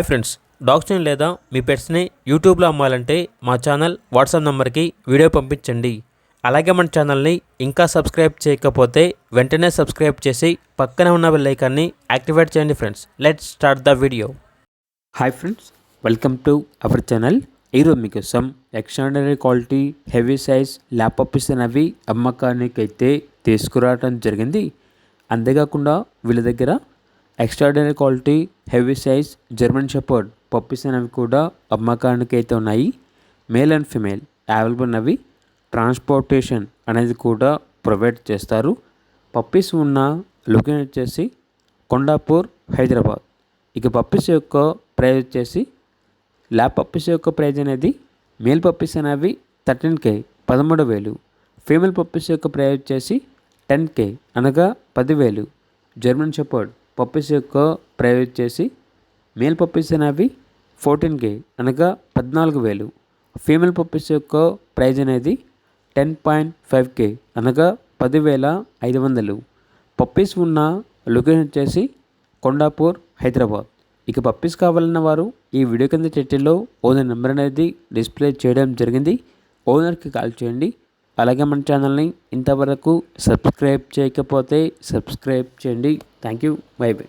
Hi friends, డాగ్స్ని లేదా మీ పెట్స్ని యూట్యూబ్లో అమ్మాలంటే మా ఛానల్ వాట్సాప్ నెంబర్కి వీడియో పంపించండి. అలాగే మన ఛానల్ని ఇంకా సబ్స్క్రైబ్ చేయకపోతే వెంటనే సబ్స్క్రైబ్ చేసి పక్కనే ఉన్న బెల్ ఐకాన్ని యాక్టివేట్ చేయండి. Friends, let's start the video. Hi friends, welcome to our channel. ఈరోజు మీకోసం extraordinary quality heavy size lap puppies అనేవి అమ్మకానికి అయితే తీసుకురావడం జరిగింది. అంతేకాకుండా వీళ్ళ దగ్గర extraordinary quality heavy size German shepherd puppies అనేవి కూడా అమ్మకానికి అయితే ఉన్నాయి. మేల్ అండ్ ఫిమేల్ అవైలబుల్ ఉన్నవి. ట్రాన్స్పోర్టేషన్ అనేది కూడా ప్రొవైడ్ చేస్తారు. పప్పీస్ ఉన్న లొకేషన్ వచ్చేసి కొండాపూర్, హైదరాబాద్. ఇక పప్పీస్ యొక్క ప్రైస్ వచ్చేసి ల్యాబ్ పప్పీస్ యొక్క ప్రైజ్ అనేది మేల్ పప్పీస్ అనేవి 13K 13,000. ఫీమేల్ పప్పీస్ యొక్క ప్రైజ్ వచ్చేసి 10K అనగా 10,000. జర్మన్ షెపర్డ్ పప్పీస్ యొక్క ప్రైజ్ వచ్చేసి మేల్ పప్పీస్ అనేవి 14K అనగా 14,000. ఫీమేల్ పప్పీస్ యొక్క ప్రైజ్ అనేది 10.5K అనగా 10,500. పప్పీస్ ఉన్న లొకేషన్ వచ్చేసి కొండాపూర్, హైదరాబాద్. ఇక పప్పీస్ కావాలన్న వారు ఈ వీడియో కింద టైటిల్లో ఓనర్ నెంబర్ అనేది డిస్ప్లే చేయడం జరిగింది. ఓనర్కి కాల్ చేయండి. అలాగే మన ఛానల్ని ఇంతవరకు సబ్స్క్రైబ్ చేయకపోతే సబ్స్క్రైబ్ చేయండి. Thank you. By by.